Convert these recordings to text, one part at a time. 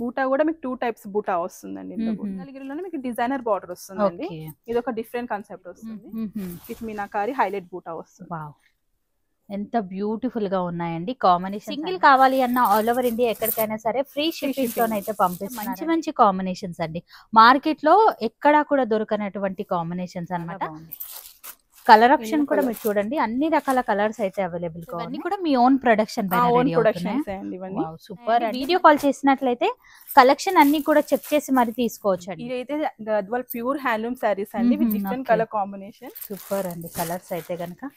బూటా కూడా మీకు 2 టైప్స్ బూటా వస్తుందండి. ఇందులో మంగళగిరిలోనే మీకు డిజైనర్ బార్డర్ వస్తుందండి. ఇది ఒక డిఫరెంట్ కాన్సెప్ట్ వస్తుంది. విత్ మీనాకారి హైలైట్ బూటా వస్తుంది. వావ్, ఎంత బ్యూటిఫుల్ గా ఉన్నాయండి కాంబినేషన్. సింగిల్ కావాలి అన్న ఆల్ ఓవర్ ఇండియా ఎక్కడికైనా సరే ఫ్రీ షిప్పింగ్ తోనైతే పంపిస్తున్నారు. మంచి మంచి కాంబినేషన్స్ అండి, మార్కెట్ లో ఎక్కడా కూడా దొరకనటువంటి కాంబినేషన్స్ అన్నమాట. కలర్ ఆప్షన్ కూడా మీరు చూడండి, అన్ని రకాల కలర్స్ అయితే అవైలబుల్ గా ఉన్నాయి. కూడా మీ own production super. Video call చేసినట్లయితే కలెక్షన్ అన్ని కూడా చెక్ చేసి మరి తీసుకోవచ్చు అండి. ఇదైతే గద్వాల్ ప్యూర్ హ్యాండ్లూమ్ సారీస్ అండి with different colour combination. Super అండి, కలర్స్ అయితే గనక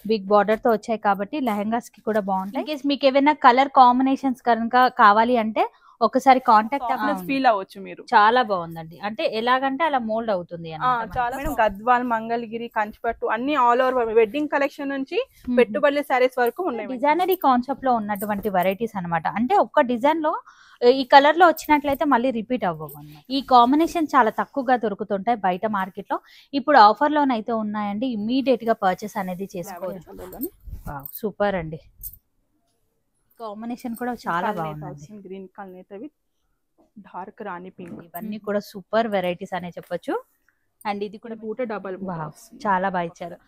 బిగ్ బార్డర్ తో వచ్చాయి కాబట్టి లెహంగాస్ కి కూడా బాగుంటాయి. ఇన్ మీకు ఏమైనా కలర్ కాంబినేషన్స్ కనుక కావాలి అంటే ఒకసారి కాంటాక్ట్ ఫీల్ అవ్వచ్చు మీరు. చాలా బాగుందండి, అంటే ఎలాగంటే అలా మోల్డ్ అవుతుంది. చాలా మేడం గద్వాల్, మంగళగిరి, కంచిపట్టు అన్ని ఆల్ ఓవర్ వెడ్డింగ్ కలెక్షన్ నుంచి పెట్టుబడుల సారీస్ వరకు ఉన్నాయి. డిజైనరీ కాన్సెప్ట్ లో ఉన్నటువంటి వెరైటీస్ అన్నమాట. అంటే ఒక్క డిజైన్ లో ఈ కలర్ లో వచ్చినట్లయితే మళ్ళీ రిపీట్ అవ్వవు. ఈ కాంబినేషన్ చాలా తక్కువగా దొరుకుతుంటాయి బయట మార్కెట్ లో. ఇప్పుడు ఆఫర్ లోనైతే ఉన్నాయండి, ఇమ్మీడియట్ గా పర్చేస్ అనేది చేసుకోవచ్చు. సూపర్ అండి, కాంబినేషన్ కూడా చాలా బాగుంది. Green colour with dark Rani pink, ఇవన్నీ కూడా సూపర్ వెరైటీస్ అనే చెప్పొచ్చు. అండ్ ఇది కూడా బూట డబల్ చాలా బాగా ఇచ్చారు.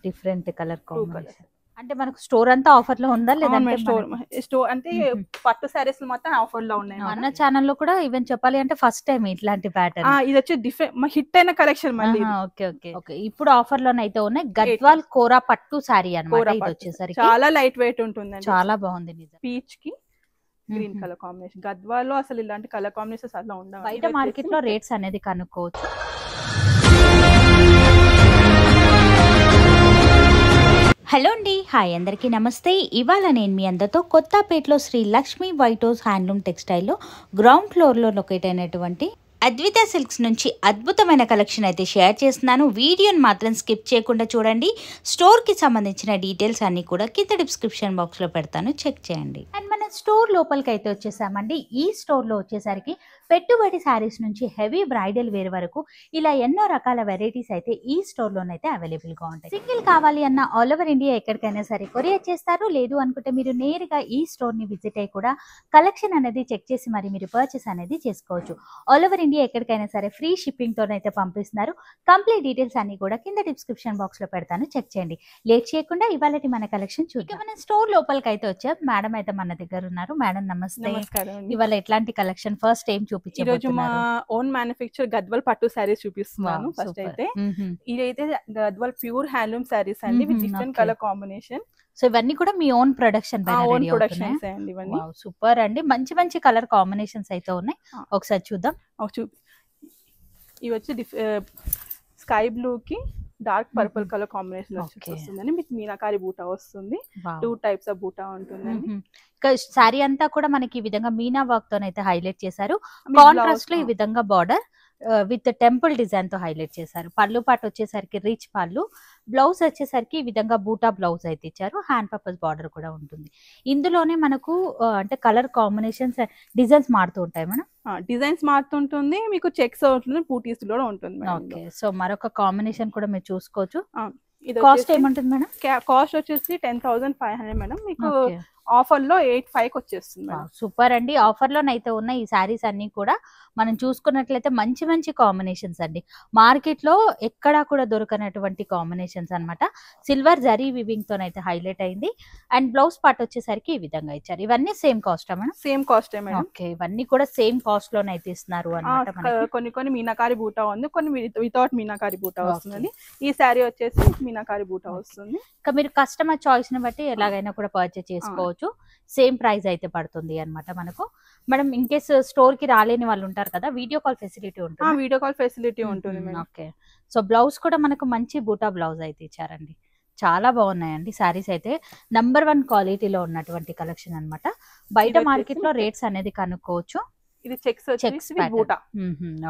Different colour combination. అంటే మనకు స్టోర్ అంతా ఆఫర్ లో ఉందా లేదంటే స్టోర్ అంటే పట్టు సారీస్ మాత్రం ఆఫర్ లో ఉన్నాయి. మన ఛానల్ లో కూడా ఈవెన్ చెప్పాలి అంటే ఫస్ట్ టైం ఇట్లాంటి ప్యాటర్న్. ఇది వచ్చి డిఫరెంట్ హిట్ అయిన కలెక్షన్ మళ్ళీ. ఓకే ఇప్పుడు ఆఫర్ లోనైతే ఉన్నాయి. గద్వాల్ కోరా పట్టు సారీ అన్నమాట. ఇది వచ్చేసరికి చాలా లైట్ వెయిట్ ఉంటుంది, చాలా బాగుంది. పీచ్ కి గ్రీన్ కలర్ కాంబినేషన్. గద్వాల్ లో అసలు ఇలాంటి కలర్ కాంబినేషన్స్ అలా ఉండవు. బయట మార్కెట్ లో రేట్స్ అనేది కనుక్కోవచ్చు. హలో అండి, హాయ్ అందరికీ నమస్తే. ఇవాళ నేను మీ అందరితో కొత్తపేటలో Shri Lakshmi white house handloom టెక్స్టైల్లో గ్రౌండ్ ఫ్లోర్లో లొకేట్ అయినటువంటి అద్విత సిల్క్స్ నుంచి అద్భుతమైన కలెక్షన్ అయితే షేర్ చేస్తున్నాను. వీడియోని మాత్రం స్కిప్ చేయకుండా చూడండి. స్టోర్కి సంబంధించిన డీటెయిల్స్ అన్నీ కూడా కింద డిస్క్రిప్షన్ బాక్స్లో పెడతాను, చెక్ చేయండి. అండ్ మన స్టోర్ లోపలికి అయితే వచ్చేసామండి. ఈ స్టోర్లో వచ్చేసరికి పెట్టుబడి శారీస్ నుంచి హెవీ బ్రైడల్ వేర్ వరకు ఇలా ఎన్నో రకాల వెరైటీస్ అయితే ఈ స్టోర్లోనైతే అవైలబుల్గా ఉంటాయి. సింగిల్ కావాలి అన్న ఆల్ ఓవర్ ఇండియా ఎక్కడికైనా సరే కొరియర్ చేస్తారు. లేదు అనుకుంటే మీరు నేరుగా ఈ స్టోర్ని విజిట్ అయ్యి కూడా కలెక్షన్ అనేది చెక్ చేసి మరి మీరు పర్చేస్ అనేది చేసుకోవచ్చు. ఆల్ ఓవర్ ఇండియా ఎక్కడికైనా సరే ఫ్రీ షిప్పింగ్ తోనైతే పంపిస్తున్నారు. కంప్లీట్ డీటెయిల్స్ అన్ని కూడా కింద డిస్క్రిప్షన్ బాక్స్ లో పెడతాను, చెక్ చేయండి. లేట్ చేయకుండా ఇవాళ మన కలెక్షన్ చూద్దాం. మన స్టోర్ లోపలికి అయితే వచ్చాం. మేడం అయితే మన దగ్గర ఉన్నారు. మేడం నమస్తే. ఇవాళ ఎట్లాంటి కలెక్షన్ ఫస్ట్ టైం చూపించారు? ఈ రోజు మా ఓన్ మ్యానుఫ్యాక్చర్ గద్వాల్ పట్టు సారీస్ చూపిస్తున్నాను. ఫస్ట్ అయితే ఇదైతే గద్వాల్ ప్యూర్ హ్యాండ్లూమ్ సారీస్ అండి with different colour combination. So ఇవన్నీ కూడా మీ ఓన్ ప్రొడక్షన్. సూపర్ అండి, మంచి మంచి కలర్ కాంబినేషన్స్ అయితే ఉన్నాయి. ఒకసారి చూద్దాం. ఇవి వచ్చి స్కై బ్లూ కి డార్క్ పర్పుల్ కలర్ కాంబినేషన్ వస్తుందండి. మీకు మీనాకారి బూటా వస్తుంది. 2 టైప్స్ ఆఫ్ బూటా ఉంటుందండి. సారీ అంతా కూడా మనకి ఈ విధంగా మీనా వర్క్ తోనైతే హైలైట్ చేశారు. కాంట్రాస్ట్ లో ఈ విధంగా బార్డర్ విత్ టెంపుల్ డిజైన్ తో హైలైట్ చేశారు. పళ్ళు పాటు వచ్చేసరికి రిచ్ పళ్ళు, బ్లౌజ్ వచ్చేసరికి ఈ విధంగా బూటా బ్లౌజ్ అయితే ఇచ్చారు. హ్యాండ్ పర్పస్ బార్డర్ కూడా ఉంటుంది. ఇందులోనే మనకు అంటే కలర్ కాంబినేషన్స్ డిజైన్స్ మారుతూ ఉంటాయి. మనం డిజైన్స్ మారుతుంటుంది, మీకు చెక్స్ ఉంటుంది, బూటీస్ కూడా ఉంటుంది. ఓకే, సో మరొక కాంబినేషన్ కూడా మీరు చూసుకోవచ్చు. కాస్ట్ ఏమంటుంది మేడం? కాస్ట్ వచ్చేసి 10,500 మేడం. మీకు ఆఫర్ లో 8,500 వచ్చేస్తుంది. సూపర్ అండి, ఆఫర్ లోనైతే ఉన్న ఈ శారీస్ అన్ని కూడా మనం చూసుకున్నట్లయితే మంచి మంచి కాంబినేషన్స్ అండి. మార్కెట్ లో ఎక్కడా కూడా దొరకనటువంటి కాంబినేషన్స్ అన్నమాట. సిల్వర్ జరీ వివింగ్ తోనైతే హైలైట్ అయింది. అండ్ బ్లౌజ్ పార్ట్ వచ్చేసరికి ఈ విధంగా ఇచ్చారు. ఇవన్నీ same cost madam? Same cost madam. Okay, ఇవన్నీ కూడా సేమ్ కాస్ట్ లోనైతే ఇస్తున్నారు అన్నమాట. కొన్ని మీనాకారి బూటా ఉంది, కొన్ని వితౌట్ మీనాకారి బూటా వస్తుంది. ఈ శారీ వచ్చేసి మీనాకారి బూటా వస్తుంది. ఇంకా మీరు కస్టమర్ చాయిస్ ని బట్టి ఎలాగైనా కూడా పర్చేస్ చేసుకోవచ్చు. సేమ్ ప్రైస్ అయితే పడుతుంది అన్నమాట మనకు. మేడం ఇన్ కేస్ స్టోర్ కి రాలేని వాళ్ళు ఉంటారు కదా, వీడియో కాల్ ఫెసిలిటీ ఉంటుంది? వీడియో కాల్ ఫెసిలిటీ ఉంటుంది. ఓకే, సో బ్లౌజ్ కూడా మనకు మంచి బూటా బ్లౌజ్ అయితే ఇచ్చారండి. చాలా బాగున్నాయండి సారీస్ అయితే. నంబర్ 1 క్వాలిటీలో ఉన్నటువంటి కలెక్షన్ అన్నమాట. బయట మార్కెట్ లో రేట్స్ అనేది కనుక్కోవచ్చు. ఇది చెక్స్ బూటా.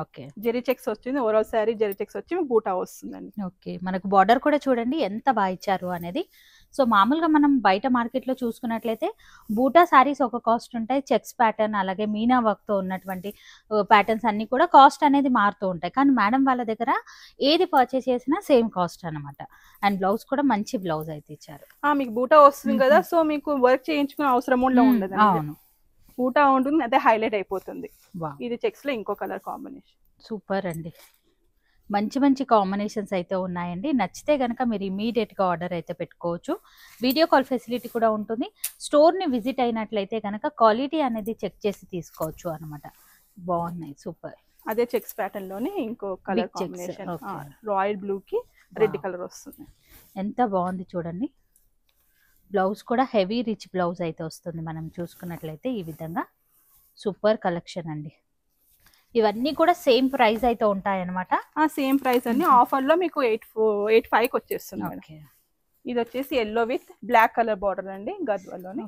ఓకే, జెరీ చెక్స్ వచ్చింది. ఓవరాల్ సారీ జెరీ చెక్స్ వచ్చి బూటా వస్తుందండి. ఓకే, మనకు బార్డర్ కూడా చూడండి ఎంత బాగా ఇచ్చారు అనేది. సో మామూలుగా మనం బయట మార్కెట్ లో చూసుకున్నట్లయితే బూటా సారీస్ ఒక కాస్ట్ ఉంటాయి, చెక్స్ ప్యాటర్న్ అలాగే మీనా వర్క్ తో ఉన్నటువంటి ప్యాటర్న్స్ అన్ని కూడా కాస్ట్ అనేది మారుతూ ఉంటాయి. కానీ మేడం వాళ్ళ దగ్గర ఏది పర్చేస్ చేసినా సేమ్ కాస్ట్ అనమాట. అండ్ బ్లౌజ్ కూడా మంచి బ్లౌజ్ అయితే ఇచ్చారు. మీకు బూటా వస్తుంది కదా, సో మీకు వర్క్ చేయించుకునే అవసరం ఉండదు. అవును, బూటా ఉంటుంది, అదే హైలైట్ అయిపోతుంది. వావ్, ఇది చెక్స్ లో ఇంకో కలర్ కాంబినేషన్. సూపర్ అండి. మంచి మంచి కాంబినేషన్స్ అయితే ఉన్నాయండి. నచ్చితే కనుక మీరు ఇమీడియట్గా ఆర్డర్ అయితే పెట్టుకోవచ్చు. వీడియో కాల్ ఫెసిలిటీ కూడా ఉంటుంది. స్టోర్ని విజిట్ అయినట్లయితే కనుక క్వాలిటీ అనేది చెక్ చేసి తీసుకోవచ్చు అనమాట. బాగున్నాయి, సూపర్. అదే చెక్స్ ప్యాటర్న్ లోనే ఇంకో కలర్ కాంబినేషన్, రాయల్ బ్లూ కి రెడ్ కలర్ వస్తుంది. ఎంత బాగుంది చూడండి. బ్లౌజ్ కూడా హెవీ రిచ్ బ్లౌజ్ అయితే వస్తుంది. మనం చూసుకున్నట్లయితే ఈ విధంగా సూపర్ కలెక్షన్ అండి. ఇవన్నీ కూడా సేమ్ ప్రైస్ అయితే ఉంటాయి అనమాట. సేమ్ ప్రైస్ అండి. ఆఫర్ లో మీకు 885 వచ్చేస్తుంది. ఇది వచ్చేసి yellow with black colour border అండి, గద్వాల్లోనే.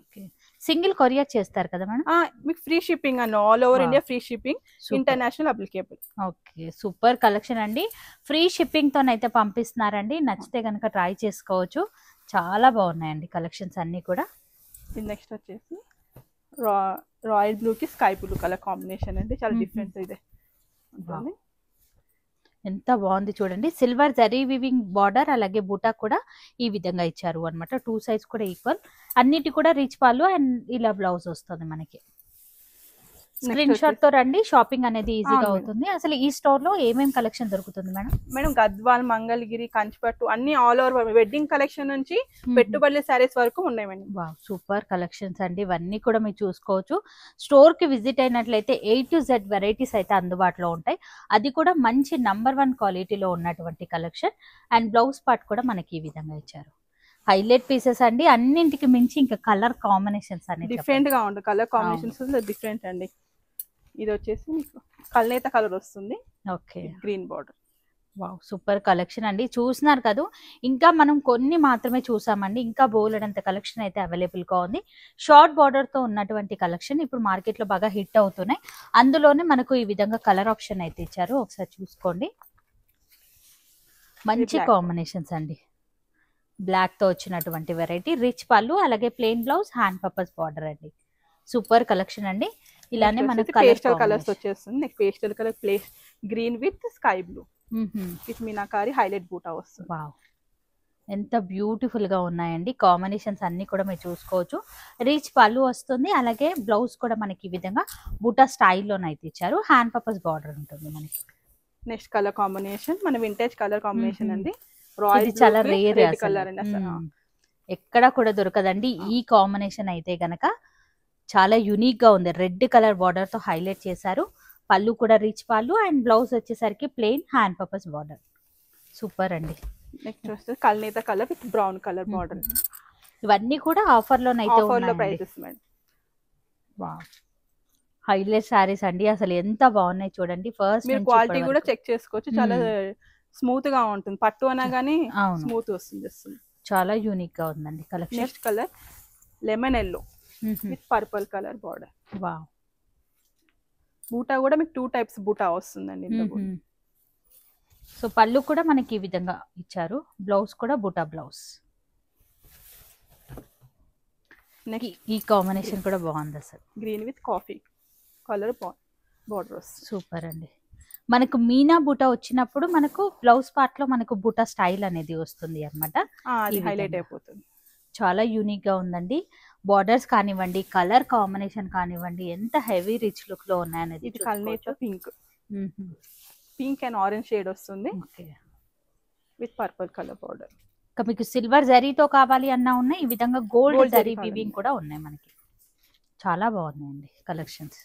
సింగిల్ కొరియర్ చేస్తారు కదా మేడం? మీకు ఫ్రీ షిప్పింగ్ అండి, all over India free shipping, international applicable. Okay, super collection అండి. ఫ్రీ షిప్పింగ్ తోనైతే పంపిస్తున్నారండి. నచ్చితే కనుక ట్రై చేసుకోవచ్చు. చాలా బాగున్నాయండి కలెక్షన్స్ అన్ని కూడా. నెక్స్ట్ వచ్చేసి రాయల్ బ్లూ కి స్కై బ్లూ కలర్ కాంబినేషన్ అండి, చాలా డిఫరెంట్ ఇదే ఉంటుంది. ఎంత బాగుంది చూడండి. సిల్వర్ జరీ వివింగ్ బార్డర్, అలాగే బూటా కూడా ఈ విధంగా ఇచ్చారు అనమాట. 2 సైడ్స్ కూడా ఈక్వల్, అన్నిటి కూడా రిచ్ పాలు అండ్ ఇలా బ్లౌజ్ వస్తుంది మనకి. స్క్రీన్ షాట్ తో రండి, షాపింగ్ అనేది ఈజీగా అవుతుంది. అసలు ఈ స్టోర్ లో ఏమేమి కలెక్షన్ దొరుకుతుంది మేడం? మేడం గద్వాల్, మంగళగిరి, కంచిపట్టు అన్ని ఆల్ ఓవర్ వెడ్డింగ్ కలెక్షన్ నుంచి పెట్టుబడుల సారీస్ వరకు ఉన్నాయి మేడం. వావ్, సూపర్ కలెక్షన్స్ అండి. ఇవన్నీ కూడా మీరు చూసుకోవచ్చు. స్టోర్ కి విజిట్ అయినట్లయితే A to Z వెరైటీస్ అయితే అందుబాటులో ఉంటాయి. అది కూడా మంచి నంబర్ 1 క్వాలిటీలో ఉన్నటువంటి కలెక్షన్. అండ్ బ్లౌజ్ పార్ట్ కూడా మనకి ఈ విధంగా ఇచ్చారు. హైలైట్ పీసెస్ అండి. అన్నింటికి మించి ఇంకా కలర్ కాంబినేషన్స్ అనేది డిఫరెంట్ గా ఉంటుంది. కలర్ కాంబినేషన్స్ డిఫరెంట్ అండి. ఇది వచ్చేసి మీకు కల్నేత కలర్ వస్తుంది. Okay, green border. Wow, super collection అండి. చూస్తున్నారు కదా, ఇంకా మనం కొన్ని మాత్రమే చూసామండి. ఇంకా బోలెడంత కలెక్షన్ అయితే అవైలబుల్ గా ఉంది. షార్ట్ బార్డర్ తో ఉన్నటువంటి కలెక్షన్ ఇప్పుడు మార్కెట్ లో బాగా హిట్ అవుతున్నాయి. అందులోనే మనకు ఈ విధంగా కలర్ ఆప్షన్ అయితే ఇచ్చారు. ఒకసారి చూసుకోండి. మంచి కాంబినేషన్స్ అండి. బ్లాక్ తో వచ్చినటువంటి వెరైటీ, రిచ్ పళ్ళు, అలాగే plain blouse, hand purpose border అండి. సూపర్ కలెక్షన్ అండి. ఇలానే మనకు పేస్టల్ కలర్స్ వచ్చేస్తుంది. Next pastel colour place green with sky blue with meenakari highlight బూటా వస్తుంది. వావ్, ఎంత బ్యూటిఫుల్ గా ఉన్నాయండి కాంబినేషన్స్ అన్ని కూడా మీరు చూసుకోవచ్చు. రిచ్ పళ్ళు వస్తుంది, అలాగే బ్లౌజ్ కూడా మనకి ఈ విధంగా బూటా స్టైల్లోనైతే ఇచ్చారు. హ్యాండ్ పర్పస్ బార్డర్ ఉంటుంది మనకి. నెక్స్ట్ కలర్ కాంబినేషన్ మన వింటేజ్ కలర్ కాంబినేషన్ అండి. ఇది చాలా రేర్ కలర్ అండి, ఎక్కడ కూడా దొరకదండి. ఈ కాంబినేషన్ అయితే గనక చాలా యూనిక్ గా ఉంది. రెడ్ కలర్ బార్డర్ తో హైలైట్ చేశారు. పళ్ళు కూడా రిచ్ పళ్ళు అండ్ బ్లౌజ్ వచ్చేసరికి plain hand purpose border. Super అండి. నెక్స్ట్ వస్తే కల్నేత colour with brown colour border. ఇవన్నీ కూడా ఆఫర్ లోనైతే prices madam. Wow, highlight sarees అండి. అసలు ఎంత బాగున్నాయి చూడండి. ఫస్ట్ మీరు క్వాలిటీ కూడా చెక్ చేసుకోవచ్చు. చాలా స్మూత్ గా ఉంటుంది. పట్టు అనగానే స్మూత్ వస్తుంది. చాలా యూనిక్ గా ఉందండి collection. Next colour lemon yellow with purple colour border. Wow, బూటా కూడా మీకు 2 టైప్స్ బూటా వస్తుందండి. సో పళ్ళు కూడా మనకి ఈ విధంగా ఇచ్చారు. బ్లౌజ్ కూడా బూటా బ్లౌజ్. ఈ కాంబినేషన్ కూడా బాగుంది అసలు. Green with coffee colour border వస్తుంది. సూపర్ అండి. మనకు మీనా బూటా వచ్చినప్పుడు మనకు బ్లౌజ్ పార్ట్ లో మనకు బూటా స్టైల్ అనేది వస్తుంది అనమాట. హైలైట్ అయిపోతుంది. చాలా యూనిక్ గా ఉందండి. బార్డర్స్ కానివ్వండి, కలర్ కాంబినేషన్ కానివ్వండి, ఎంత హెవీ రిచ్ లుక్ లో ఉన్నాయనేది. ఇది కల్నేత పింక్ అండ్ ఆరెంజ్ షేడ్ వస్తుంది విత్ పర్పుల్ కలర్ బార్డర్. ఇంకా మీకు సిల్వర్ జరీతో కావాలి అన్నా ఉన్నాయి. ఈ విధంగా గోల్డ్ జరీ వీవింగ్ కూడా ఉన్నాయి మనకి. చాలా బాగున్నాయండి కలెక్షన్స్.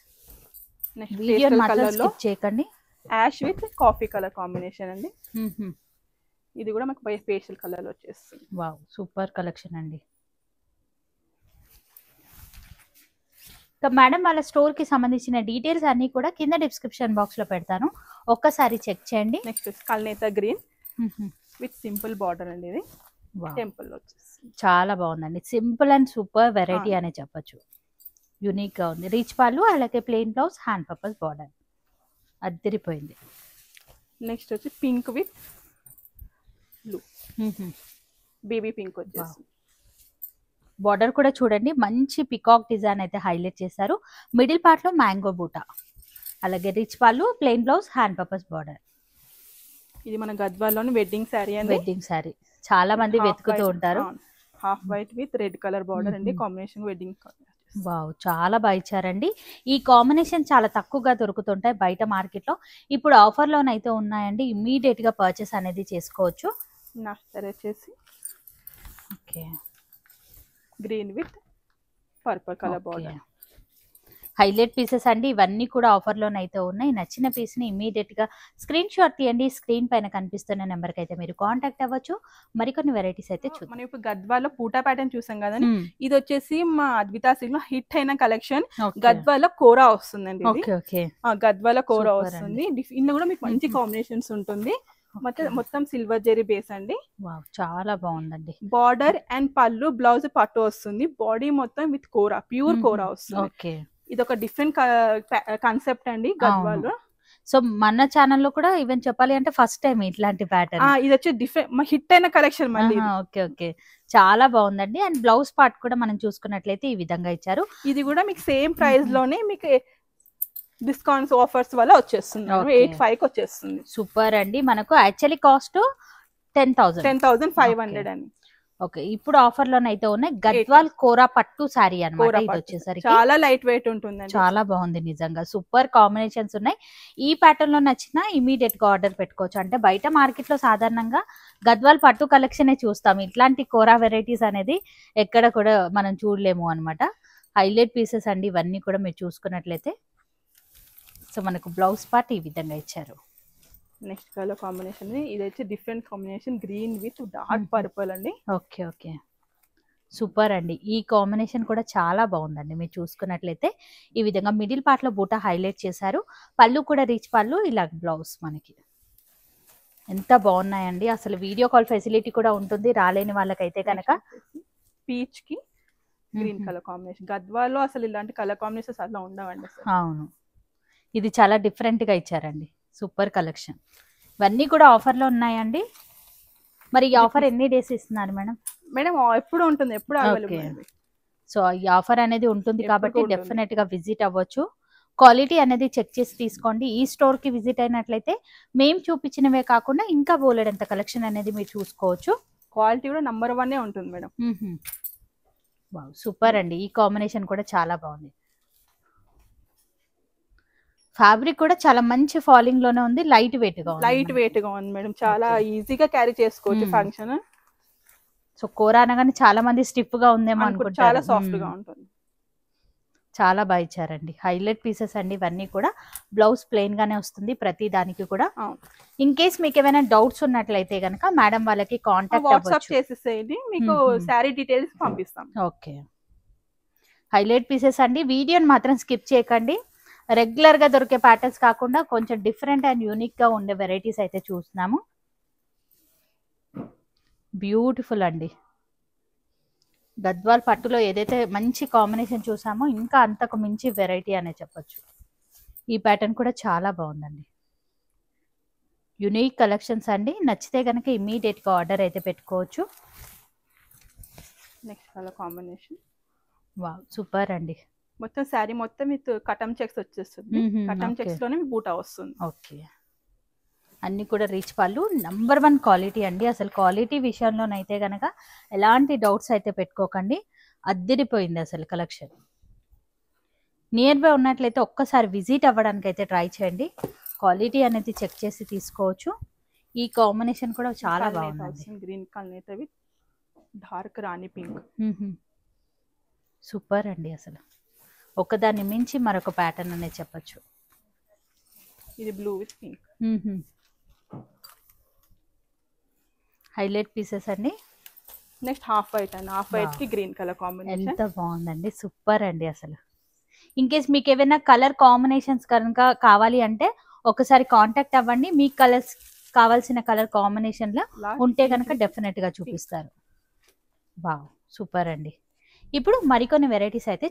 వీడియో మాత్రం స్కిప్ చేయకండి. Ash with coffee colour combination అండి. ఇది కూడా మనకు పేస్టల్ కలర్ వచ్చేస్తుంది. వావ్, సూపర్ కలెక్షన్ అండి. మేడం వాళ్ళ స్టోర్ కి సంబంధించిన డీటెయిల్స్ అన్ని కూడా కింద డిస్క్రిప్షన్ బాక్స్ లో పెడతాను, ఒక్కసారి చెక్ చేయండి. నెక్స్ట్ కల్నేత గ్రీన్ విత్ సింపుల్ బార్డర్ అండి. ఇది టెంపుల్ వచ్చేసి చాలా బాగుందండి. సింపుల్ అండ్ సూపర్ వెరైటీ అనే చెప్పొచ్చు. యూనిక్ గా ఉంది. రిచ్ పళ్ళు, అలాగే plain blouse, hand purpose border. అద్దరిపోయింది. నెక్స్ట్ వచ్చి pink with blue, baby pink వచ్చేసి. బార్డర్ కూడా చూడండి, మంచి పికాక్ డిజైన్ అయితే హైలైట్ చేశారు. మిడిల్ పార్ట్ లో మ్యాంగో బూటా, అలాగే రిచ్ పళ్ళు, plain blouse, hand purpose border. ఇది మన గద్వాల్లోని వెడ్డింగ్ శారీ అండి. వెడ్డింగ్ శారీ చాలా మంది వెతుకుతూ ఉంటారు. Half white with red colour border అండి. కాంబినేషన్ వెడ్డింగ్ వావ్, చాలా బాగా ఇచ్చారండి. ఈ కాంబినేషన్ చాలా తక్కువగా దొరుకుతుంటాయి బయట మార్కెట్ లో. ఇప్పుడు ఆఫర్ లోనైతే ఉన్నాయండి, ఇమ్మీడియట్ గా పర్చేస్ అనేది చేసుకోవచ్చు. నెక్స్ట్ వచ్చేసి okay, green with purple colour border. Highlight pieces అండి, ఇవన్నీ కూడా ఆఫర్ లోనైతే ఉన్నాయి. నచ్చిన పీస్ ని ఇమీడియట్ గా స్క్రీన్ షాట్ తీయండి. స్క్రీన్ పైన కనిపిస్తున్న నెంబర్ కి అయితే మీరు కాంటాక్ట్ అవ్వచ్చు. మరికొన్ని వెరైటీస్ అయితే చూద్దాం. మనం ఇప్పుడు గద్వాల్లో పూటా ప్యాటర్న్ చూసాం కదండి, ఇది వచ్చేసి మా అద్వితా సిల్క్ లో హిట్ అయిన కలెక్షన్. గద్వాల్లో కోరా వస్తుందండి. గద్వాల కోరా వస్తుంది. ఇందులో కూడా మీకు మంచి కాంబినేషన్స్ ఉంటుంది. మొత్తం సిల్వర్ జెరీ బేస్ అండి. చాలా బాగుందండి. బార్డర్ అండ్ పళ్ళు, బ్లౌజ్ పట్టు వస్తుంది. బాడీ మొత్తం విత్ కోరా, ప్యూర్ కోరా వస్తుంది. ఇది ఒక డిఫరెంట్ కాన్సెప్ట్ అండి గద్వాల్లో. సో మన ఛానల్లో కూడా ఈవెన్ చెప్పాలి అంటే ఫస్ట్ టైం ఇట్లాంటి ప్యాటర్న్. ఇది వచ్చి డిఫరెంట్ హిట్ అయిన కలెక్షన్ మళ్ళీ. ఓకే, చాలా బాగుందండి. అండ్ బ్లౌజ్ పార్ట్ కూడా మనం చూసుకున్నట్లయితే ఈ విధంగా ఇచ్చారు. ఇది కూడా మీకు సేమ్ ప్రైస్ లోనే మీకు డిస్కౌంట్స్ ఆఫర్స్ వల్ల వచ్చేస్తుంది. 85 కి వచ్చేస్తుంది. సూపర్ అండి. మనకు యాక్చువల్లీ కాస్ట్ 10,500 అని. ఓకే, ఇప్పుడు ఆఫర్ లోనైతే ఉన్నాయి. గద్వాల్ కోరా పట్టు సారీ అన్నమాట. ఇది వచ్చేసరికి చాలా లైట్ వెయిట్ ఉంటుంది. చాలా బాగుంది నిజంగా. సూపర్ కాంబినేషన్స్ ఉన్నాయి. ఈ ప్యాటర్న్ లో నచ్చినా ఇమీడియట్ గా ఆర్డర్ పెట్టుకోవచ్చు. అంటే బయట మార్కెట్ లో సాధారణంగా గద్వాల్ పట్టు కలెక్షన్ చూస్తాం, ఇట్లాంటి కోరా వెరైటీస్ అనేది ఎక్కడ కూడా మనం చూడలేము అన్నమాట. హైలైట్ పీసెస్ అండి ఇవన్నీ కూడా మీరు చూసుకున్నట్లయితే. సో మనకు బ్లౌజ్ పార్ట్ ఈ విధంగా ఇచ్చారు. నెక్స్ట్ కలర్ కాంబినేషన్ ఇది వచ్చి different combination, green with dark purple అండి. ఓకే, సూపర్ అండి. ఈ కాంబినేషన్ కూడా చాలా బాగుందండి. మీరు చూసుకున్నట్లయితే ఈ విధంగా మిడిల్ పార్ట్ లో బూటా హైలైట్ చేశారు. పళ్ళు కూడా రిచ్ పళ్ళు, ఇలా బ్లౌజ్ మనకి ఎంత బాగున్నాయండి. అసలు వీడియో కాల్ ఫెసిలిటీ కూడా ఉంటుంది రాలేని వాళ్ళకైతే కనుక. పీచ్ కి గ్రీన్ కలర్ కాంబినేషన్. గద్వాల్లో అసలు ఇలాంటి కలర్ కాంబినేషన్స్ అట్లా ఉండవండి. అవును, ఇది చాలా డిఫరెంట్ గా ఇచ్చారండి. Super collection. ఇవన్నీ కూడా ఆఫర్ లో ఉన్నాయండి. మరి ఈ ఆఫర్ ఎన్ని డేస్ ఇస్తున్నారు మేడం? మేడం ఎప్పుడు ఉంటుంది, ఎప్పుడు అవైలబుల్. సో ఈ ఆఫర్ అనేది ఉంటుంది కాబట్టి డెఫినెట్ గా విజిట్ అవ్వచ్చు. క్వాలిటీ అనేది చెక్ చేసి తీసుకోండి. ఈ స్టోర్ కి విజిట్ అయినట్లయితే మేము చూపించినవే కాకుండా ఇంకా బోలెడంత కలెక్షన్ అనేది మీరు చూసుకోవచ్చు. క్వాలిటీ కూడా నంబర్ 1 ఉంటుంది మేడం. సూపర్ అండి. ఈ కాంబినేషన్ కూడా చాలా బాగుంది. ఫ్యాబ్రిక్ కూడా చాలా మంచి ఫాలింగ్ లోనే ఉంది. లైట్ వెయిట్ గా ఉంది మేడం. చాలా ఈజీగా క్యారీ చేసుకోవచ్చు ఫంక్షన్. సో కోరా అనగానే చాలా మంది స్టిఫ్ గా ఉందేమో అనుకుంటారు. చాలా సాఫ్ట్ గా ఉంటుంది. చాలా బాగా ఇచ్చారండి. హైలైట్ పీసెస్ అండి ఇవన్నీ కూడా. బ్లౌజ్ ప్లెయిన్ గానే వస్తుంది ప్రతి దానికి కూడా. ఇన్ కేస్ మీకు ఏమైనా డౌట్స్ ఉన్నట్లయితే గనక మేడం వాళ్ళకి కాంటాక్ట్ వాట్సాప్ చేసేసేయండి, మీకు శారీ డీటెయిల్స్ పంపిస్తాం. ఓకే, హైలైట్ పీసెస్ అండి. వీడియోని మాత్రం స్కిప్ చేయకండి. రెగ్యులర్ గా దొరికే ప్యాటర్న్స్ కాకుండా కొంచెం డిఫరెంట్ అండ్ యూనిక్ గా ఉండే వెరైటీస్ అయితే చూస్తున్నాము. బ్యూటిఫుల్ అండి. గద్వాల్ పట్టులో ఏదైతే మంచి కాంబినేషన్ చూసామో ఇంకా అంతకు మించి వెరైటీ అనే చెప్పొచ్చు. ఈ ప్యాటర్న్ కూడా చాలా బాగుందండి. యూనిక్ కలెక్షన్స్ అండి. నచ్చితే కనుక ఇమ్మీడియట్ గా ఆర్డర్ అయితే పెట్టుకోవచ్చు. Next colour combination. Wow, super అండి. మొత్తం శారీ మొత్తం విత్ కటమ్ చెక్స్ వచ్చేస్తుంది. కటమ్ చెక్స్ లోనే బూటా వస్తుంది. ఓకే, అన్ని కూడా రీచ్ పళ్ళు. నంబర్ 1 క్వాలిటీ అండి. అసలు క్వాలిటీ విషయంలోనైతే గనక ఎలాంటి డౌట్స్ అయితే పెట్టుకోకండి. అద్దిరిపోయింది అసలు కలెక్షన్. నియర్ బై ఉన్నట్లయితే ఒక్కసారి విజిట్ అవ్వడానికి అయితే ట్రై చేయండి. క్వాలిటీ అనేది చెక్ చేసి తీసుకోవచ్చు. ఈ కాంబినేషన్ కూడా చాలా బాగుంది. Green colour with dark Rani pink. Super అండి. అసలు ఒకదాన్ని మించి మరొక ప్యాటర్న్ అనేది చెప్పొచ్చు. ఇది blue with pink. Highlight pieces అండి. నెక్స్ట్ హాఫ్ వైట్ అండి. హాఫ్ వైట్ కి గ్రీన్ కలర్ కాంబినేషన్. ఎంత బాగుందండి. సూపర్ అండి. అసలు ఇన్ కేస్ మీకు ఏమైనా కలర్ కాంబినేషన్స్ కనుక కావాలి అంటే ఒకసారి కాంటాక్ట్ అవ్వండి. మీకు కలర్స్ కావాల్సిన కలర్ కాంబినేషన్ లో ఉంటే కనుక డెఫినెట్ గా చూపిస్తారు. వావ్, సూపర్ అండి. ఇప్పుడు మరికొన్ని వెరైటీస్ అయితే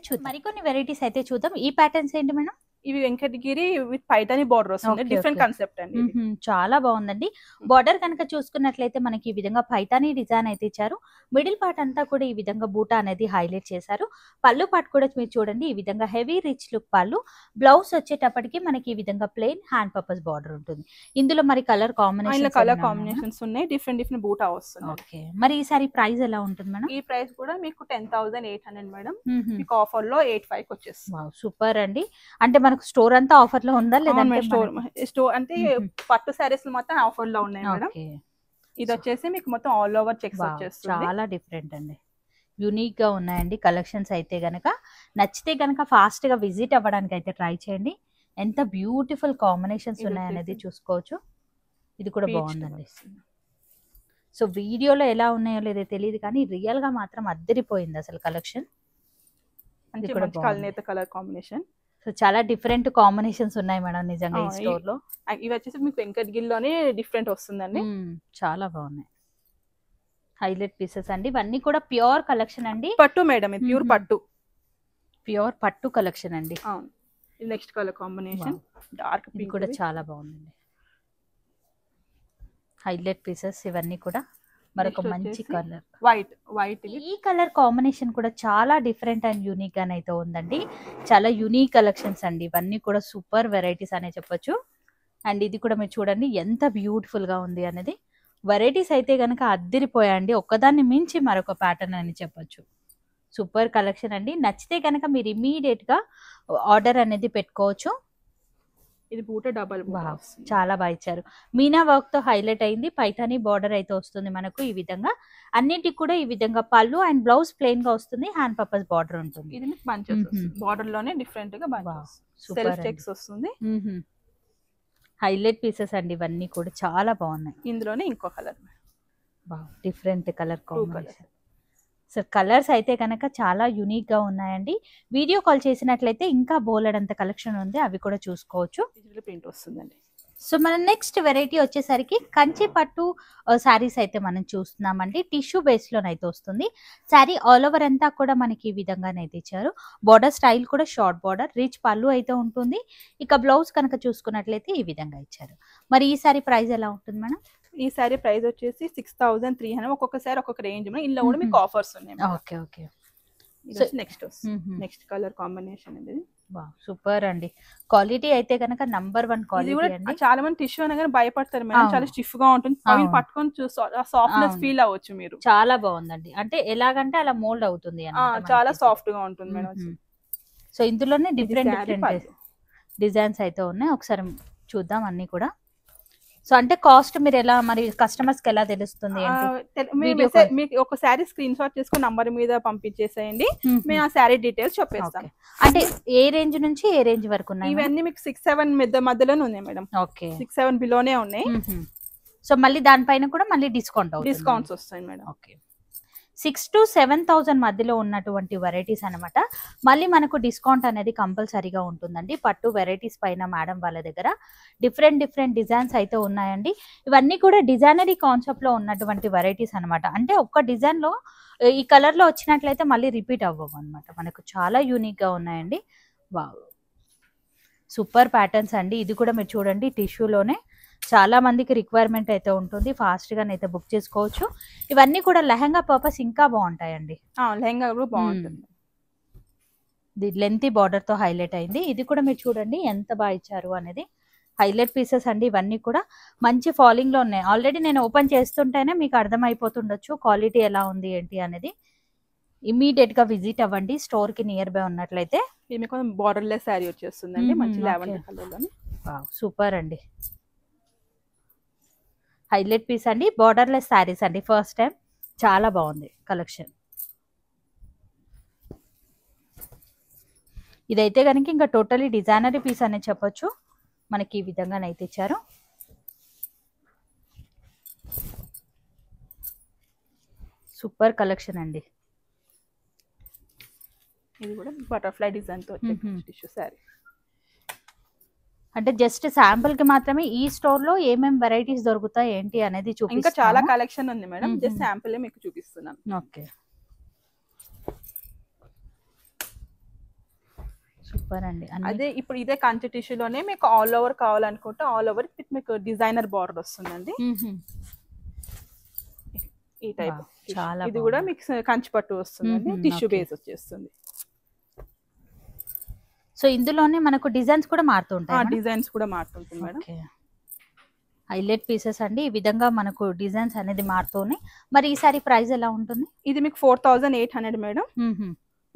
చూద్దాం. ఈ ప్యాటర్న్స్ ఏంటి మేడం? ఇవి వెంకటగిరి విత్ పైతాని బార్డర్ వస్తుంది, డిఫరెంట్ కాన్సెప్ట్ అండి. చాలా బాగుందండి. బార్డర్ కనుక చూసుకున్నట్లయితే మనకి ఈ విధంగా పైతాని డిజైన్ అయితే ఇచ్చారు. మిడిల్ పార్ట్ అంతా కూడా ఈ విధంగా బూటా అనేది హైలైట్ చేశారు. పళ్ళు పార్ట్ కూడా మీరు చూడండి, ఈ విధంగా హెవీ రిచ్ లుక్ పళ్ళు. బ్లౌజ్ వచ్చేటప్పటికి మనకి ఈ విధంగా ప్లెయిన్ హ్యాండ్ పర్పస్ బార్డర్ ఉంటుంది. ఇందులో మరి కలర్ కాంబినేషన్స్ ఉన్నాయి, డిఫరెంట్ డిఫరెంట్ బూటా వస్తుంది. ఓకే, మరి ఈసారి ప్రైస్ ఎలా ఉంటుంది మేడం? ఈ ప్రైస్ కూడా మీకు 10,800 మేడం. మీకు ఆఫర్ లో 85 వచ్చేస్తుంది. సూపర్ అండి. అంటే మనకు స్టోర్ అంతా ఆఫర్ లో ఉందా లేదంటే స్టోర్ అంటే పట్టు సారీస్ మొత్తం ఆఫర్ లో ఉన్నాయి మేడం. ఇది వచ్చేసి మీకు మొత్తం ఆల్ ఓవర్ చెక్స్ వచ్చేస్తుంది. చాలా డిఫరెంట్ అండి, యూనిక్ గా ఉన్నాయండి కలెక్షన్స్. అయితే గనక నచ్చితే గనక ఫాస్ట్ గా విజిట్ అవ్వడానికి అయితే ట్రై చేయండి. ఎంత బ్యూటిఫుల్ కాంబినేషన్స్ ఉన్నాయనేది చూసుకోవచ్చు. ఇది కూడా బాగుందండి. సో వీడియోలో ఎలా ఉన్నాయో లేదో తెలియదు కానీ రియల్ గా మాత్రం అద్దరిపోయింది అసలు కలెక్షన్. Colour combination. సో చాలా డిఫరెంట్ కాంబినేషన్స్ ఉన్నాయి మేడం నిజంగా ఈ స్టోర్ లో. ఇవి వచ్చేసి మీకు వెంకటగిరిలోనే డిఫరెంట్ వస్తుందండి. చాలా బాగున్నాయి, హైలైట్ పీసెస్ అండి. ఇవన్నీ కూడా ప్యూర్ కలెక్షన్ అండి. పట్టు మేడం, ప్యూర్ పట్టు, ప్యూర్ పట్టు కలెక్షన్ అండి. Next colour combination dark pink కూడా చాలా బాగుందండి. హైలైట్ పీసెస్ ఇవన్నీ కూడా. మరొక మంచి కలర్ వైట్. ఈ కలర్ కాంబినేషన్ కూడా చాలా డిఫరెంట్ అండ్ యూనిక్ గానైతే ఉందండి. చాలా యూనిక్ కలెక్షన్స్ అండి ఇవన్నీ కూడా. సూపర్ వెరైటీస్ అనే చెప్పొచ్చు. అండ్ ఇది కూడా మీరు చూడండి ఎంత బ్యూటిఫుల్ గా ఉంది అనేది. వెరైటీస్ అయితే గనక అద్దిరిపోయాయండి, ఒక్కదాన్ని మించి మరొక ప్యాటర్న్ అని చెప్పొచ్చు. సూపర్ కలెక్షన్ అండి. నచ్చితే కనుక మీరు ఇమీడియట్ గా ఆర్డర్ అనేది పెట్టుకోవచ్చు. ఇది బూట డబల్ చాలా బాగా ఇచ్చారు. మీనా వర్క్ తో హైలైట్ అయింది. పైతాని బార్డర్ అయితే వస్తుంది మనకు ఈ విధంగా. అన్నిటికి కూడా ఈ విధంగా పళ్ళు అండ్ బ్లౌజ్ ప్లెయిన్ గా వస్తుంది, హ్యాండ్ పర్పస్ బార్డర్ ఉంటుంది. ఇది బార్డర్ లోనే డిఫరెంట్ గా సెల్ఫ్ చెక్స్ వస్తుంది. హైలైట్ పీసెస్ అండి ఇవన్నీ కూడా చాలా బాగున్నాయి. ఇందులోనే ఇంకో colour, different colour combination. So colours అయితే కనుక చాలా యూనిక్ గా ఉన్నాయండి. వీడియో కాల్ చేసినట్లయితే ఇంకా బోలెడంత కలెక్షన్ ఉంది, అవి కూడా చూసుకోవచ్చు. ప్రింట్ వస్తుందండి. సో మన నెక్స్ట్ వెరైటీ వచ్చేసరికి కంచి పట్టు శారీస్ అయితే మనం చూస్తున్నామండి. టిష్యూ బేస్ లోనైతే వస్తుంది. శారీ ఆల్ ఓవర్ అంతా కూడా మనకి ఈ విధంగానైతే ఇచ్చారు. బార్డర్ స్టైల్ కూడా షార్ట్ బార్డర్, రిచ్ పళ్ళు అయితే ఉంటుంది. ఇక బ్లౌజ్ కనుక చూసుకున్నట్లయితే ఈ విధంగా ఇచ్చారు. మరి ఈ సారీ ప్రైస్ ఎలా ఉంటుంది మేడం? ఈ సారీ ప్రైస్ వచ్చేసి 6,300. ఒక్కొక్కసారి ఒక్కొక్క రేంజ్. ఇందులో కూడా మీకు ఆఫర్స్ ఉన్నాయి. Okay okay. Next colour combination ఇది. సూపర్ అండి. క్వాలిటీ అయితే కనుక నంబర్ 1 క్వాలిటీ అండి. చాలా మంది టిష్యూ అనగానే భయపడతారు మేడం, చాలా స్టిఫ్ గా ఉంటుంది. అవి పట్టుకొని సాఫ్ట్నెస్ ఫీల్ అవ్వచ్చు మీరు. చాలా బాగుందండి, అంటే ఎలాగంటే అలా మోల్డ్ అవుతుంది, చాలా సాఫ్ట్ గా ఉంటుంది మేడం. సో ఇందులోనే డిఫరెంట్ డిఫరెంట్ డిజైన్స్ అయితే ఉన్నాయి. ఒకసారి చూద్దాం అన్ని కూడా. సో అంటే కాస్ట్ మీరు ఎలా మరి కస్టమర్స్ కి ఎలా తెలుస్తుంది? మీకు ఒక శారీ స్క్రీన్ షాట్ చేసుకుని నంబర్ మీద పంపించేసేయండి, మేము ఆ శారీ డీటెయిల్స్ చెప్పేస్తాం. అంటే ఏ రేంజ్ నుంచి ఏ రేంజ్ వరకు ఉన్నాయి? ఇవన్నీ మీకు 6-7 మధ్యలోనే ఉన్నాయి మేడం. ఓకే, 6-7 బిలోనే ఉన్నాయి. సో మళ్ళీ దానిపైన కూడా మళ్ళీ డిస్కౌంట్స్ వస్తాయి మేడం. ఓకే, 6,000 to 7,000 మధ్యలో ఉన్నటువంటి వెరైటీస్ అనమాట. మళ్ళీ మనకు డిస్కౌంట్ అనేది కంపల్సరీగా ఉంటుందండి. పట్టు వెరైటీస్ పైన మేడం వాళ్ళ దగ్గర డిఫరెంట్ డిఫరెంట్ డిజైన్స్ అయితే ఉన్నాయండి. ఇవన్నీ కూడా డిజైనరీ కాన్సెప్ట్ లో ఉన్నటువంటి వెరైటీస్ అనమాట. అంటే ఒక్క డిజైన్ లో ఈ కలర్ లో వచ్చినట్లయితే మళ్ళీ రిపీట్ అవ్వవు అనమాట. మనకు చాలా యూనిక్ గా ఉన్నాయండి. వావ్, సూపర్ ప్యాటర్న్స్ అండి. ఇది కూడా మీరు చూడండి, టిష్యూలోనే చాలా మందికి రిక్వైర్మెంట్ అయితే ఉంటుంది. ఫాస్ట్ గా అయితే బుక్ చేసుకోవచ్చు. ఇవన్నీ కూడా లెహంగా పర్పస్ ఇంకా బాగుంటాయండి. లెహంగా కూడా బాగుంటుంది. లెంతీ బార్డర్ తో హైలైట్ అయింది. ఇది కూడా మీరు చూడండి ఎంత బాగా ఇచ్చారు అనేది. హైలైట్ పీసెస్ అండి ఇవన్నీ కూడా. మంచి ఫాలింగ్ లో ఉన్నాయి. ఆల్రెడీ నేను ఓపెన్ చేస్తుంటేనే మీకు అర్థమైపోతుండొచ్చు క్వాలిటీ ఎలా ఉంది ఏంటి అనేది. ఇమీడియట్ గా విజిట్ అవ్వండి స్టోర్ కి నియర్ బై ఉన్నట్లయితే. ఇది మీకు బార్డర్ లెస్ శారీ వచ్చేస్తుందండి, మంచి లావెండర్ కలర్ లో. సూపర్ అండి, హైలైట్ పీస్ అండి. బార్డర్లెస్ శారీస్ అండి, ఫస్ట్ టైం. చాలా బాగుంది కలెక్షన్. ఇదైతే కనుక ఇంకా టోటలీ డిజైనరీ పీస్ అనే చెప్పొచ్చు. మనకి ఈ విధంగానైతే ఇచ్చారు. సూపర్ కలెక్షన్ అండి. ఇది కూడా బటర్ఫ్లై డిజైన్ తో టిష్యూ శారీ. అంటే జస్ట్ శాంపుల్ కి మాత్రమే ఈ స్టోర్ లో ఏమేం వెరైటీస్ దొరుకుతాయి ఏంటి అనేది చూపిస్తాను. ఇంకా చాలా కలెక్షన్ ఉంది మేడం, జస్ట్ శాంపుల్ మీకు చూపిస్తున్నాను. ఓకే, సో సూపర్ అండి. అదే ఇప్పుడు ఇదే కంచి టిష్యూలోనే మీకు ఆల్ ఓవర్ కావాలనుకుంటే ఆల్ ఓవర్ మీకు డిజైనర్ బార్డర్ వస్తుందండి. ఈ టైప్ చాలా ఇది కూడా మీకు కంచి పట్టు వస్తుందండి, టిష్యూ బేస్ వచ్చేస్తుంది. సో ఇందులోనే మనకు డిజైన్స్ కూడా మారుతుంటాయి. డిజైన్స్ కూడా మారుతుంటుంది మేడం. హైలైట్ పీసెస్ అండి, ఈ విధంగా మనకు డిజైన్స్ అనేది మారుతున్నాయి. మరి ఈ సారీ ప్రైస్ ఎలా ఉంటుంది? ఇది మీకు 4800 మేడం.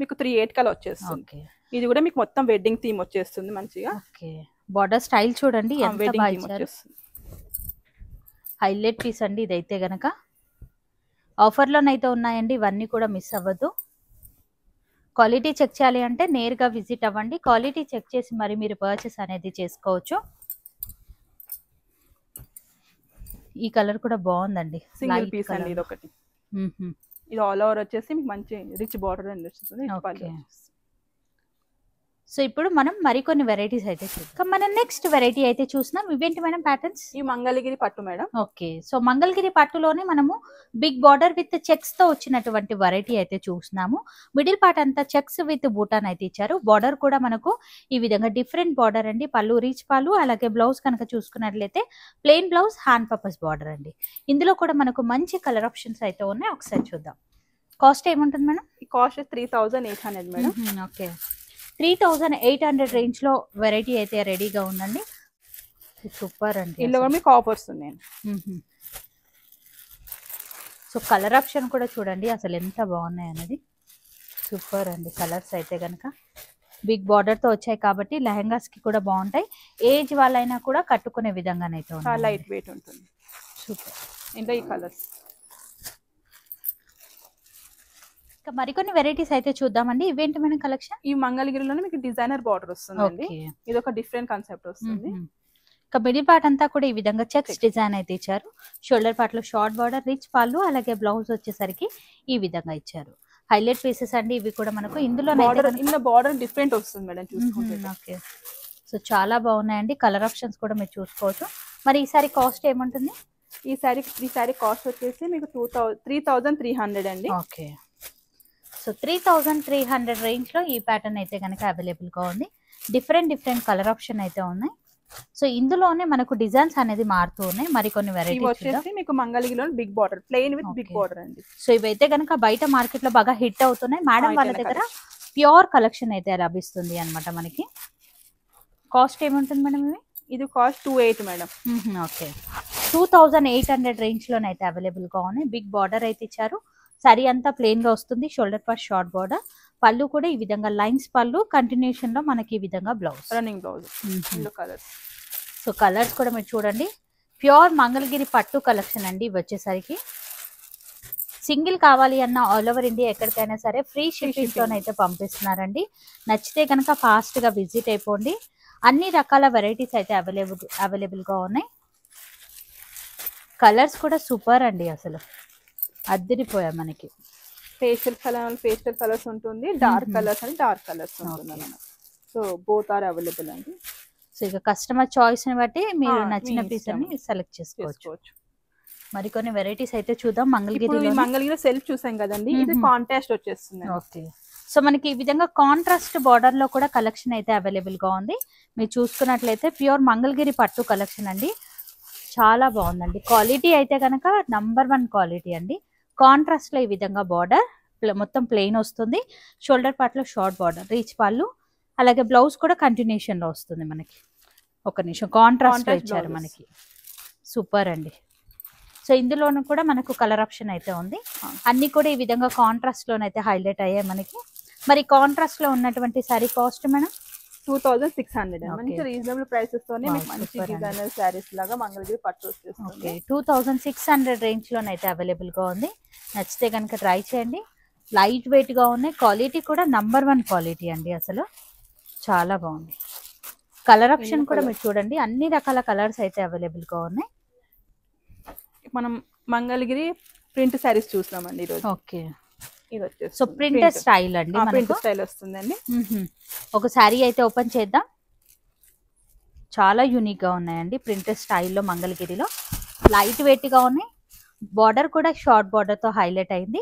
మీకు 3/8 కల వచ్చేస్తుంది. ఇది కూడా మీకు మొత్తం వెడ్డింగ్ థీమ్ వచ్చేస్తుంది మంచిగా. బార్డర్ స్టైల్ చూడండి ఎంత బాగా ఇచ్చారు. హైలైట్ పీస్ అండి ఇదైతే గనక. ఆఫర్లోనైతే ఉన్నాయండి, ఇవన్నీ కూడా మిస్ అవ్వద్దు. క్వాలిటీ చెక్ చేయాలి అంటే నేరుగా విజిట్ అవ్వండి. క్వాలిటీ చెక్ చేసి మరి మీరు పర్చేస్ అనేది చేసుకోవచ్చు. ఈ కలర్ కూడా బాగుందండి, సింగిల్ పీస్ అండి ఇది ఒకటి. ఇది ఆల్ ఓవర్ వచ్చేసి మీకు మంచి రిచ్ బార్డర్ అండి వస్తుంది. సో ఇప్పుడు మనం మరికొన్ని వెరైటీస్ అయితే చూద్దాం. మనం నెక్స్ట్ వెరైటీ అయితే చూసినాం. ఇవేంటి మేడం ప్యాటర్న్స్? ఈ మంగళగిరి పట్టు మేడం. ఓకే, సో మంగళగిరి పట్టులోనే మనము బిగ్ బార్డర్ విత్ చెక్స్ తో వచ్చినటువంటి వెరైటీ అయితే చూస్తున్నాము. మిడిల్ పార్ట్ అంతా చెక్స్ విత్ బూటాన్ అయితే ఇచ్చారు. బార్డర్ కూడా మనకు ఈ విధంగా డిఫరెంట్ బార్డర్ అండి. పళ్ళు రీచ్ పళ్ళు, అలాగే బ్లౌజ్ కనుక చూసుకున్నట్లయితే plain blouse, hand purpose border అండి. ఇందులో కూడా మనకు మంచి కలర్ ఆప్షన్స్ అయితే ఉన్నాయి, ఒకసారి చూద్దాం. కాస్ట్ ఏముంటుంది మేడం? ఈ కాస్ట్ 3800 మేడం. ఓకే, 3800 రేంజ్ లో వెరైటీ అయితే రెడీగా ఉందండి. సూపర్ అండి. ఇందులో మీకు ఆఫర్స్ ఉన్నాయి. సో కలర్ ఆప్షన్ కూడా చూడండి అసలు ఎంత బాగున్నాయి అనేది. సూపర్ అండి. కలర్స్ అయితే కనుక బిగ్ బార్డర్ తో వచ్చాయి కాబట్టి లెహంగాస్ కి కూడా బాగుంటాయి. ఏజ్ వాళ్ళైనా కూడా కట్టుకునే విధంగానైతే ఉంటాయి. లైట్ వెయిట్ ఉంటుంది. సూపర్. ఇంకా ఈ కలర్స్ మరికొన్ని వెరైటీస్ అయితే చూద్దామండి. ఇవేంటి మన కలెక్షన్? ఈ మంగళగిరిలోనే మీకు డిజైనర్ బార్డర్ వస్తుంది. ఇది ఒక డిఫరెంట్ కాన్సెప్ట్ వస్తుంది. ఇక మిడిల్ పార్ట్ అంతా కూడా ఈ విధంగా చెక్స్ డిజైన్ అయితే ఇచ్చారు. షోల్డర్ పార్ట్ లో షార్ట్ బార్డర్, రిచ్ పళ్ళు, అలాగే బ్లౌజ్ వచ్చేసరికి ఈ విధంగా ఇచ్చారు. హైలైట్ పీసెస్ అండి ఇవి కూడా మనకు. ఇందులో బార్డర్ డిఫరెంట్ వస్తుంది మేడం చూసుకుంటే. ఓకే, సో చాలా బాగున్నాయండి. కలర్ ఆప్షన్స్ కూడా మీరు చూసుకోవచ్చు. మరి ఈ సారీ కాస్ట్ ఏముంటుంది? ఈ సారీ కాస్ట్ వచ్చేసి మీకు 3300 అండి. ఓకే, సో 3300 రేంజ్ లో ఈ ప్యాటర్న్ అయితే కనుక అవైలబుల్ గా ఉంది. డిఫరెంట్ కలర్ ఆప్షన్ అయితే ఉన్నాయి. సో ఇందులోనే మనకు డిజైన్స్ అనేది మారుతూ ఉన్నాయి. మరికొన్ని వెరైటీస్ వచ్చేసి మీకు మంగళగిరిలో big border, plain with big border అండి. సో ఇవైతే కనుక బయట మార్కెట్ లో బాగా హిట్ అవుతున్నాయి. మేడం వాళ్ళ దగ్గర ప్యూర్ కలెక్షన్ అయితే లభిస్తుంది అన్నమాట మనకి. కాస్ట్ ఏముంటుంది మేడం ఇవి? ఇది కాస్ట్ 28 మేడం. ఓకే, 2800 రేంజ్ లోనైతే అవైలబుల్ గా ఉన్నాయి. బిగ్ బార్డర్ అయితే ఇచ్చారు. సారీ అంతా ప్లెయిన్ గా వస్తుంది. షోల్డర్ పార్ట్ షార్ట్ బార్డర్, పళ్ళు కూడా ఈ విధంగా లైన్స్ పళ్ళు, కంటిన్యూషన్ లో మనకి ఈ విధంగా blouse, running blouse. Colours, so colours కూడా మీరు చూడండి. ప్యూర్ మంగళగిరి పట్టు కలెక్షన్ అండి. ఇవి వచ్చేసరికి సింగిల్ కావాలి అన్న ఆల్ ఓవర్ ఇండియా ఎక్కడికైనా సరే ఫ్రీ షిప్పింగ్ తోనైతే పంపిస్తున్నారండి. నచ్చితే కనుక ఫాస్ట్ గా విజిట్ అయిపోండి. అన్ని రకాల వెరైటీస్ అయితే అవైలబుల్ గా ఉన్నాయి. కలర్స్ కూడా సూపర్ అండి, అసలు అద్దరిపోయా మనకి. పేస్టల్ కలర్స్ ఉంటుంది, డార్క్ కలర్స్ అని డార్క్ కలర్స్ ఉంటుంది. సో బోత్ ఆర్ అవైలబుల్ అండి. సో ఇక కస్టమర్ చాయిస్ ని బట్టి మీరు నచ్చిన పీస్ ని సెలెక్ట్ చేసుకోవచ్చు. మరికొన్ని వెరైటీస్ అయితే చూద్దాం. మంగళగిరి సెల్ఫ్ చూసాం కదండి, ఇది కాంట్రాస్ట్ వచ్చేస్తుంది. ఓకే, సో మనకి ఈ విధంగా కాంట్రాస్ట్ బార్డర్ లో కూడా కలెక్షన్ అయితే అవైలబుల్ గా ఉంది. మీరు చూసుకున్నట్లయితే ప్యూర్ మంగళగిరి పట్టు కలెక్షన్ అండి. చాలా బాగుందండి. క్వాలిటీ అయితే కనుక #1 క్వాలిటీ అండి. కాంట్రాస్ట్ లో ఈ విధంగా బార్డర్ మొత్తం ప్లెయిన్ వస్తుంది. షోల్డర్ పార్ట్ లో షార్ట్ బార్డర్, రీచ్ పళ్ళు, అలాగే బ్లౌజ్ కూడా కంటిన్యూషన్ లో వస్తుంది మనకి. ఒక నిమిషం, కాంట్రాస్ట్ లో ఇచ్చారు మనకి. సూపర్ అండి. సో ఇందులోనూ కూడా మనకు కలర్ ఆప్షన్ అయితే ఉంది. అన్ని కూడా ఈ విధంగా కాంట్రాస్ట్ లోనైతే హైలైట్ అయ్యాయి మనకి. మరి కాంట్రాస్ట్ లో ఉన్నటువంటి సారీ కాస్ట్ మేడం 2600. మంచి రీజనబుల్ ప్రైసెస్ తోనే మీకు మంచి డిజైనర్ సారీస్ లాగా మంగళగిరి పట్టు వచ్చేస్తుంది. 2600 రేంజ్ లోనైతే అవైలబుల్ గా ఉంది. నచ్చితే కనుక ట్రై చేయండి. లైట్ వెయిట్ గా ఉన్నాయి. క్వాలిటీ కూడా #1 క్వాలిటీ అండి. అసలు చాలా బాగుంది. కలర్ ఆప్షన్ కూడా మీరు చూడండి. అన్ని రకాల కలర్స్ అయితే అవైలబుల్ గా ఉన్నాయి. మనం మంగళగిరి ప్రింట్ సారీస్ చూస్తామండి ఈరోజు. ఓకే, ఇది వచ్చేసి సో ప్రింటెడ్ స్టైల్ అండి. ప్రింట్ స్టైల్ వస్తుందండి. ఒక శారీ అయితే ఓపెన్ చేద్దాం. చాలా యూనిక్ గా ఉన్నాయండి. ప్రింటెడ్ స్టైల్లో మంగళగిరిలో లైట్ వెయిట్ గా ఉన్నాయి. బార్డర్ కూడా షార్ట్ బార్డర్ తో హైలైట్ అయింది.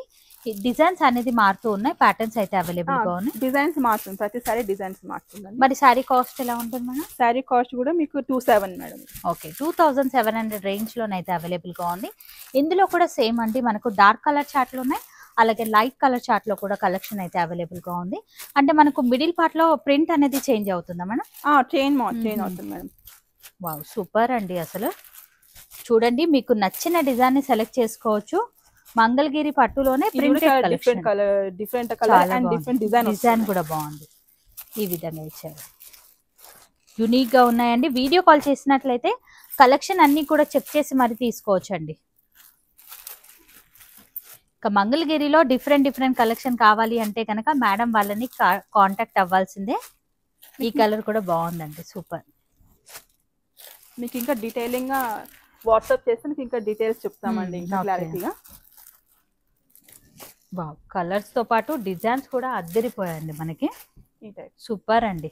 డిజైన్స్ అనేది మారుతూ ఉన్నాయి, ప్యాటర్న్స్ అయితే అవైలబుల్ గా ఉన్నాయి. డిజైన్స్ మారుతుంది, ప్రతిసారి డిజైన్స్ మారుతుంది. మరి శారీ కాస్ట్ ఎలా ఉంటుంది మేడం? శారీ కాస్ట్ కూడా మీకు 2700 మేడం. ఓకే, 2700 రేంజ్ లోనైతే అవైలబుల్ గా ఉంది. ఇందులో కూడా సేమ్ అండి, మనకు డార్క్ కలర్ చార్ట్లు ఉన్నాయి, అలాగే లైట్ కలర్ చార్ట్ లో కూడా కలెక్షన్ అయితే అవైలబుల్ గా ఉంది. అంటే మనకు మిడిల్ పార్ట్ లో ప్రింట్ అనేది చేంజ్ అవుతుందా మేడం? చేంజ్ అవుతుంది మేడం. వావ్, సూపర్ అండి. అసలు చూడండి, మీకు నచ్చిన డిజైన్ ని సెలెక్ట్ చేసుకోవచ్చు. మంగళగిరి పట్టులోనే printed collection, different colour and different design కూడా బాగుంది. ఈ విధంగా ఇచ్చారు, యునిక్ గా ఉన్నాయండి. వీడియో కాల్ చేసినట్లయితే కలెక్షన్ అన్ని కూడా చెక్ చేసి మరి తీసుకోవచ్చు అండి. ఇక మంగళగిరిలో డిఫరెంట్ కలెక్షన్ కావాలి అంటే కనుక మేడం వాళ్ళని కాంటాక్ట్ అవ్వాల్సిందే. ఈ కలర్ కూడా బాగుందండి, సూపర్. మీకు ఇంకా డీటెయిలింగ్ గా వాట్సాప్ చేస్తే మీకు ఇంకా డీటెయిల్స్ చెప్తామండి, ఇంకా క్లారిటీగా. కలర్స్ తో పాటు డిజైన్స్ కూడా అద్దరిపోయాయండి మనకి, సూపర్ అండి.